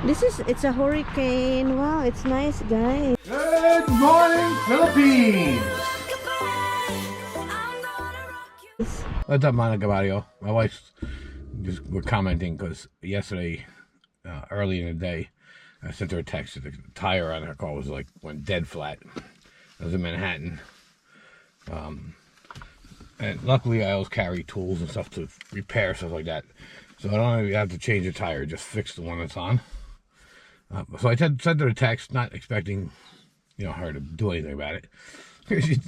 It's a hurricane. Wow, it's nice, guys. Good morning, Philippines! What's up, Monica Barrio? My wife's just were commenting because yesterday, early in the day, I sent her a text. The tire on her car went dead flat. I was in Manhattan. And luckily I always carry tools and stuff to repair stuff like that. So I don't even have to change the tire, just fix the one that's on. So I sent her a text, not expecting, her to do anything about it.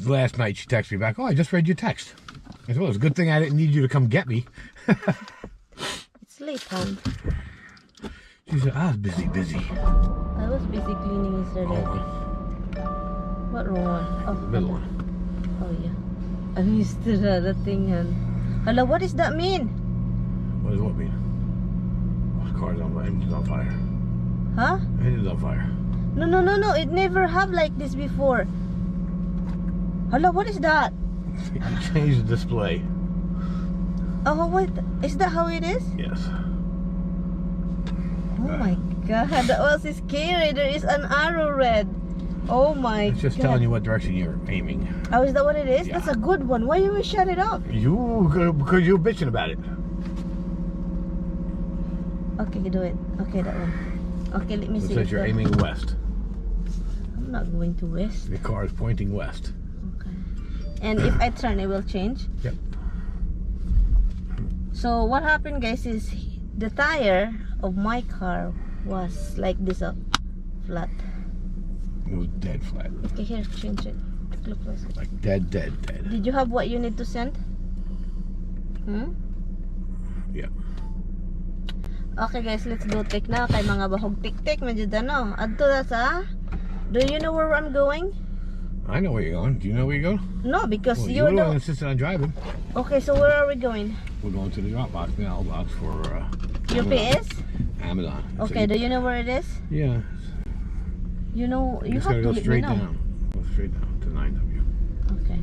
Last night she texted me back, "Oh, I just read your text." I said, "Well, it's a good thing I didn't need you to come get me." It's late time. She said, "I was busy. I was busy cleaning yesterday. What wrong one? Oh, the middle one. Oh yeah. I'm used to the thing. Hello, what does that mean? What does what mean? Oh, the car's on fire. Engine's on fire. Huh? Engine's on fire. No. It never have like this before. Hello, what is that? You changed the display. Oh, what? Is that how it is? Yes. Oh my god, that was scary. There is an arrow red. Oh my god. It's just telling you what direction you're aiming. Oh, is that what it is? Yeah. That's a good one. Why you shut it off? Because you're bitching about it. Okay, do it. Okay, that one. Okay, let me see. It says you're aiming west. I'm not going to west. The car is pointing west. Okay. And if I turn, it will change? Yep. So what happened, guys, is the tire of my car was like this up, flat. It was dead flat. Okay, here, change it. Look closer. Like dead. Did you have what you need to send? Yeah. Okay guys, let's go take na kay mga bahog tik-tik medyo dano. Adto na sa. Do you know where I'm going? I know where you're going. Do you know where you're going? No, because Well, you were the know. one that insisted on driving. Okay, so where are we going? We're going to the Dropbox mailbox for UPS? Amazon. Okay, So do you know where it is? yeah. You know, you just have gotta to go let me straight know. down. Go straight down to 9W. Okay.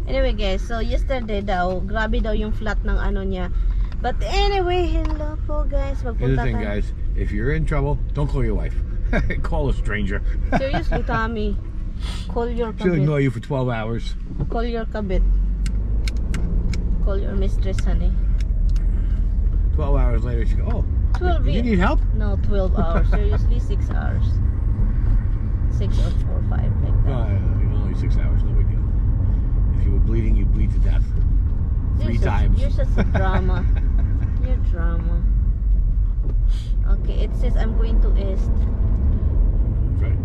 Anyway guys, so yesterday daw, grabe daw yung flat ng ano niya. But anyway, hello po guys. Here's the Magpunta thing, tayo. guys. If you're in trouble, don't call your wife. Call a stranger. Seriously, Tommy. Call your She'll kabit. ignore you for 12 hours. Call your kabit. Call your mistress, honey. 12 hours later, she go, "Oh, 12 do you need help?" No, 12 hours. Seriously, 6 hours. 6 or 4, 5 like No, that. only 6 hours. No big deal. If you were bleeding, you'd bleed to death. 3 times. You're just a drama. You're drama. Okay, it says I'm going to East. That's right.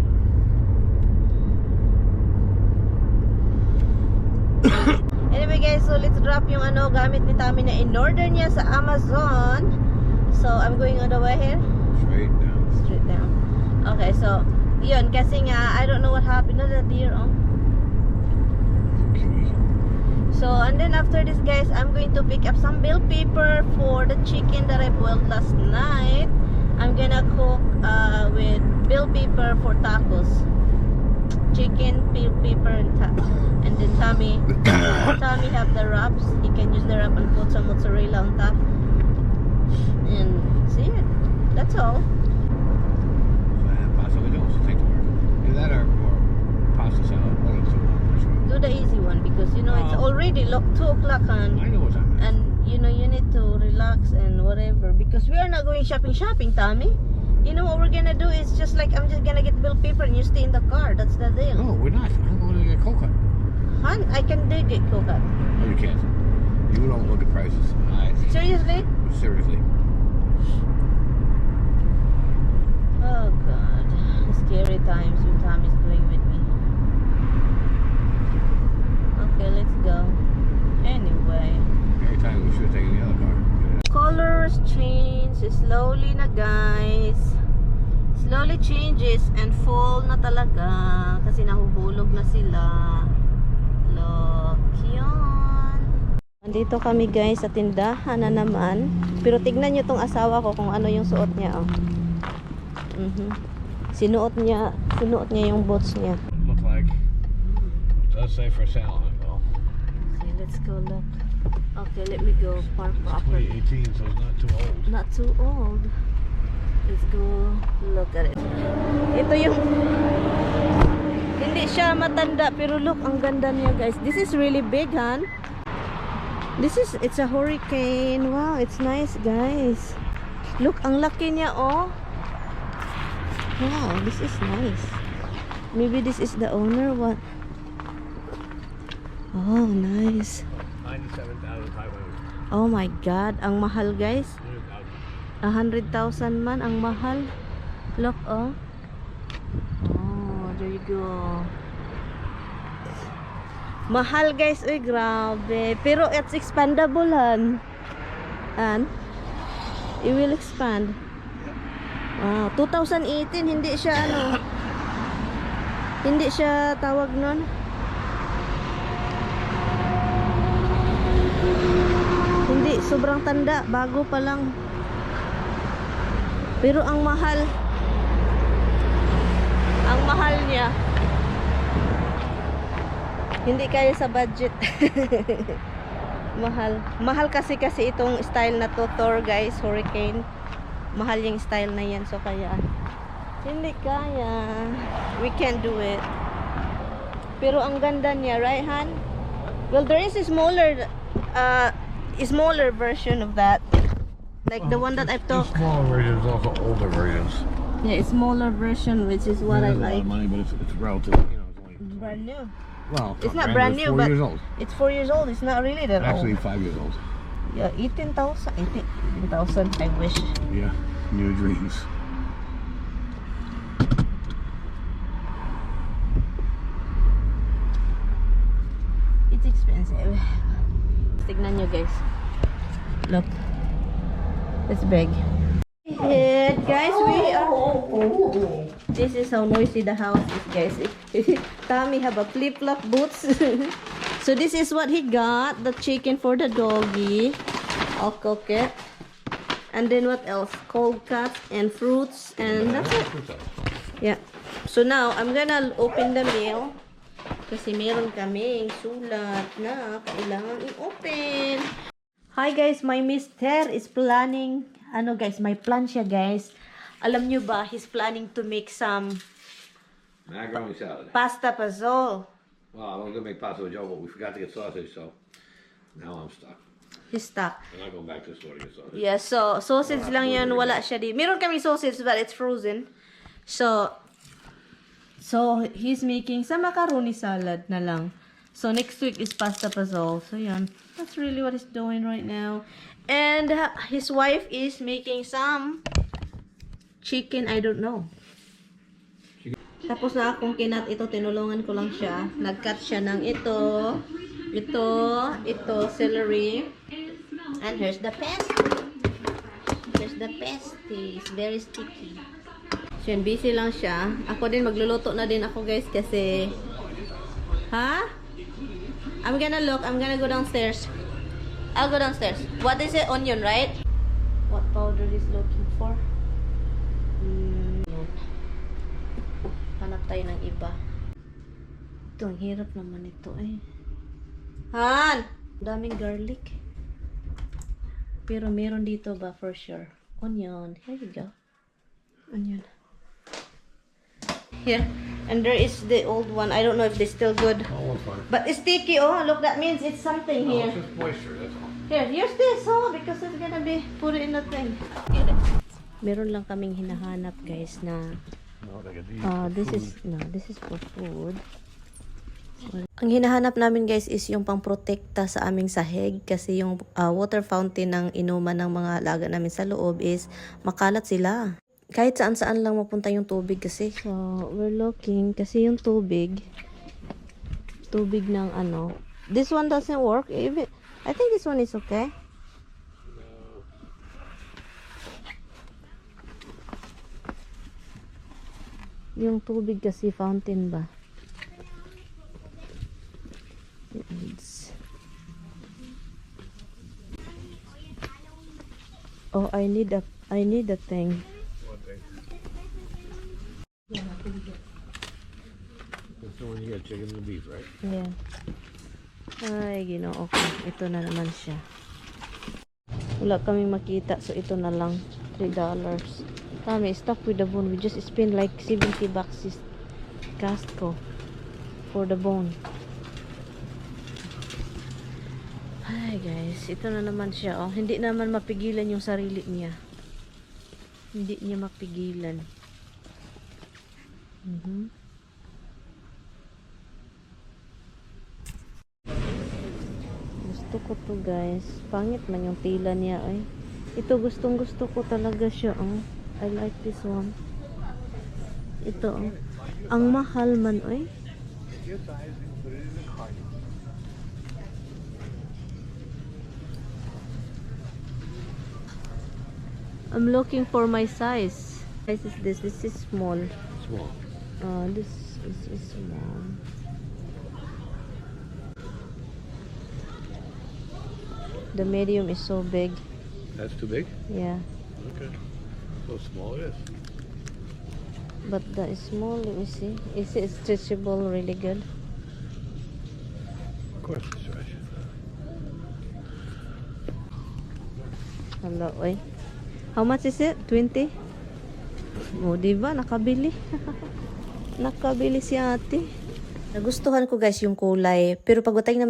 Anyway guys, so let's drop yung gamit ni Tommy na in-order niya sa Amazon. So I'm going all the way here. Straight down. Straight down. Okay, so yun, kasi nga I don't know what happened to the deer. Okay. So and then after this guys, I'm going to pick up some bell pepper for the chicken that I boiled last night. I'm gonna cook with bell pepper for tacos. Chicken, bell pepper, and then Tommy have the wraps. He can use the wrap and put some mozzarella on top. And see it. That's all. Pasta with those, take to work. Either that or pasta salad. One of the two. Do the easy one because you know it's already 2 o'clock I know what time it is. and you know you need to relax and whatever because we are not going shopping, Tommy. You know what we're gonna do is just like I'm just gonna get bell pepper and you stay in the car. That's the deal. No, we're not. I'm going to get coconut. Hun, I can dig it, coconut. No, you can't. You don't look at prices. Seriously? Seriously. Oh God, scary times when Tommy's going with me. Okay, let's go. Anyway. Every time we should have taken the other car. Colors change slowly na guys. Slowly changes and fall na talaga kasi nahuhulog na sila. Look, yun. Andito kami guys sa tindahan na naman. Pero tignan nyo tong asawa ko kung ano yung suot niya. Sinuot niya yung boots niya. Look like it does say for sale on it though. Okay, let's go look. Okay, let me go park proper. 2018, so it's not too old. Not too old. Let's go. Look at it. Ito yung hindi siya matanda pero look ang ganda niya guys. This is really big, huh? It's a hurricane. Wow, it's nice guys. Look, ang laki niya oh. Wow, this is nice. Maybe this is the owner. What? Oh, nice. 97,500. Oh my God, ang mahal guys. 100,000 man ang mahal. Look oh. Oh, there you go. Mahal guys, uy grabe. Pero it's expandable han. And it will expand. Wow, 2018 hindi siya ano. Hindi siya tawag nun. Hindi sobrang tanda, bago pa lang. Pero ang mahal. Ang mahal niya. Hindi kaya sa budget. Mahal. Mahal kasi itong style na to, Thor guys, hurricane. Mahal yung style na yan, so kaya hindi kaya. We can't do it. Pero ang ganda niya, right Han? Well, there is a smaller version of that. Like the one that I've talked. Smaller versions, also older versions. Yeah, it's smaller version, which is what I like. A lot of money, but it's relatively, you know, it's only Brand new. well, It's not brand new, but 4 years old. it's 4 years old. It's not really that Actually, old. 5 years old. Yeah, 18,000. 18,000. I wish. Yeah, new dreams. It's expensive. Tignan nyo guys. Look. It's big. And guys, we are. This is how noisy the house is, guys. Tommy have a flip-flop boots. So this is what he got. The chicken for the doggy. I'll cook it. And then what else? Cold cuts and fruits. And that's it. Yeah. So now, I'm gonna open the meal. Kasi meron kaming sulat na kailangan i-open. Hi guys, my mister is planning. Ano guys, may plan siya guys. Alam nyo ba, he's planning to make some Macaroni salad. pasta puzzle. Well, I was gonna make pasta with Joe, but we forgot to get sausage, so now I'm stuck. He's stuck. I'm not going back to the store to get sausage. Yeah, so sausage lang yan, wala siya di. Meron kami sausage but it's frozen. So he's making some macaroni salad na lang. So next week is pasta puzzle. So yan, that's really what he's doing right now. And his wife is making some chicken, I don't know. Tapos na akong kinat ito, tinulungan ko lang siya. Nag-cut siya ng ito, celery. And here's the pasty. Here's the pasty. It's very sticky. So yun, busy lang siya. Ako din, magluluto na din ako guys kasi... Ha? I'm gonna go downstairs. I'll go downstairs. What is it? Onion, right? What powder is looking for? Hanap tayo ng iba. Ito, ang hirap naman ito eh. Han! Daming garlic. Pero meron dito ba for sure? Onion. Here you go. Onion. Here. And there is the old one. I don't know if they're still good. Oh, fine. But it's sticky. Oh, look, that means it's something here. It's just moisture, that's all. Here, use this, oh, because it's gonna be put it in the thing. Get it. Meron lang kaming hinahanap, guys, na No, like this is for food. Ang hinahanap namin, guys, is yung pangprotekta sa aming sahig kasi yung water fountain ng inuman ng mga alaga namin sa loob is makalat sila. Kahit saan-saan lang mapunta yung tubig kasi. So, we're looking kasi yung tubig ng ano. This one doesn't work. Even I think this one is okay. Yung tubig kasi fountain ba? Oh, I need a thing. What thing? That's the one you got chicken and beef, right? Yeah. Ay, ginoo ko. Ito na naman siya. Wala kaming makita, so ito na lang. $3. Tommy, stop with the bone. We just spent like 70 bucks Costco for the bone. Hi guys, ito na naman siya. Oh, hindi naman mapigilan yung sarili niya. Hindi niya mapigilan. Gusto ko to guys. Pangit man yung tila niya ay. Ito gustong gusto ko talaga siya. Oh. I like this one. Ito. Oh. Ang mahal man ay. I'm looking for my size. Size is this. This is small. Small. This is small. The medium is so big. That's too big? Yeah. Okay. So small it is. But the small, let me see. Is it stretchable really good? Of course it's stretch. Hello, oy. How much is it? 20? Oh, diba? Nakabili. Nakabili si ate. Nagustuhan ko guys yung kulay. Pero pagdating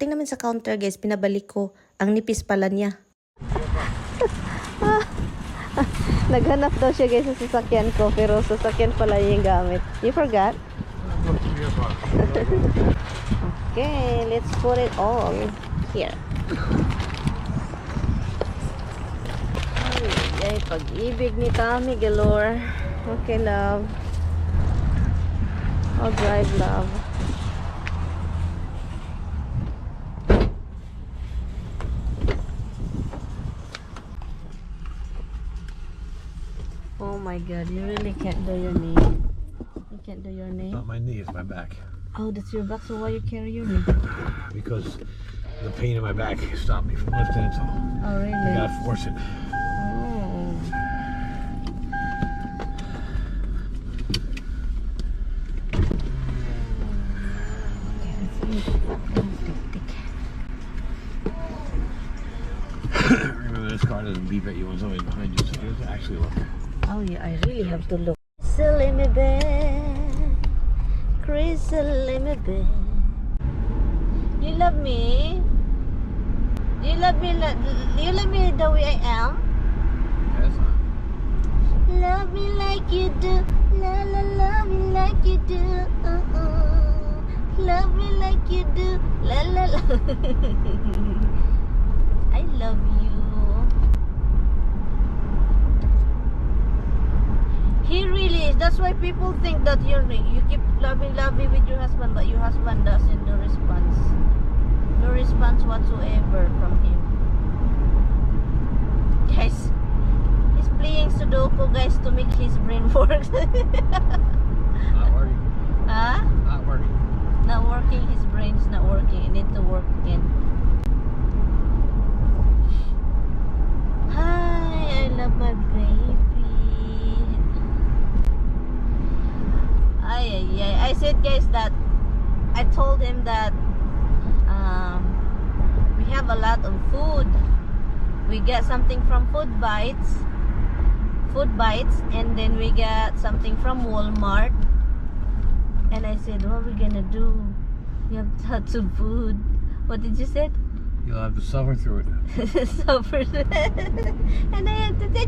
naman sa counter guys, pinabalik ko. Ang nipis pala niya. Naghanap daw siya guys sa sasakyan ko. Pero sasakyan pala yung gamit. You forgot? Okay, let's put it all here. Ay, pag-ibig ni Tommy galore. Okay, love. I'll drive, love. Oh my god, you really can't do your knee. You can't do your knee? Not my knee, it's my back. Oh, that's your back, so why you carry your knee? Because the pain in my back stopped me from lifting it, so Oh, really? I gotta force it. Oh. Remember, this car doesn't beep at you when somebody's behind you, so you have to actually look. Oh yeah, I really have to look. Silly me bed, crazy me bed. You love me? You love me? You love me the way I am? Yes, Love me like you do, la la, love me like you do. Love me like you do, la la la. I love you. He really is. That's why people think that you keep loving with your husband, but your husband doesn't do response. No response whatsoever from him. Guys, he's playing Sudoku, guys, to make his brain work. not working. Huh? Not working. Not working. His brain's not working. It needs to work again. Hi, I love my baby. I said guys that I told him that we have a lot of food. We get something from Food Bites, and then we get something from Walmart. And I said, what are we gonna do? We have lots of food. What did you say? You'll have to suffer through it. Suffer. And I have to say,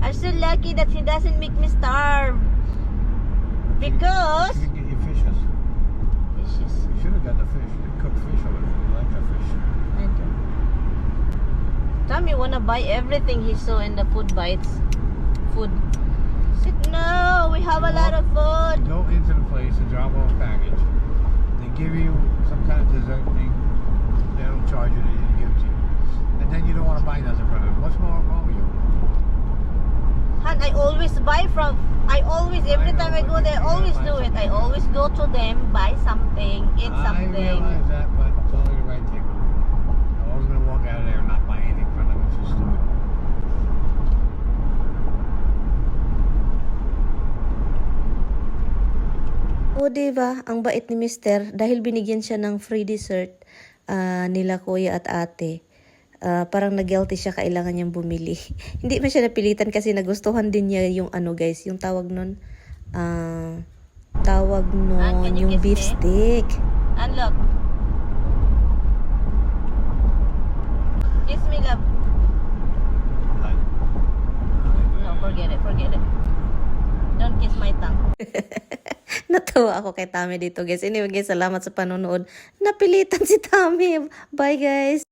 I'm so lucky that he doesn't make me starve. Because You can get your fishes. You should have got the fish. You cook fish over there. You like that fish. I do. Tommy wanna buy everything he saw in the Food Bites. Food. Said no, we have a lot of food. Go into the place and drop off a package. They give you some kind of dessert thing. They don't charge you, they just give it to you. And then you don't want to buy nothing from them. What's wrong with you? Han, every time I go there, I always do it. I always go to them, buy something, eat something. I realize that, but it's only the right thing. I'm always going to walk out of there and not buy anything from them. It's just stupid. O diba, ang bait ni Mister dahil binigyan siya ng free dessert nila kuya at ate. parang na-guilty siya, kailangan niyang bumili. Hindi man siya napilitan kasi nagustuhan din niya yung ano guys, yung tawag nun, yung beef stick. Unlock. Kiss me, love. No, forget it. Don't kiss my tongue. Natawa ako kay Tami dito guys. Anyway guys, salamat sa panonood. Napilitan si Tami. Bye guys.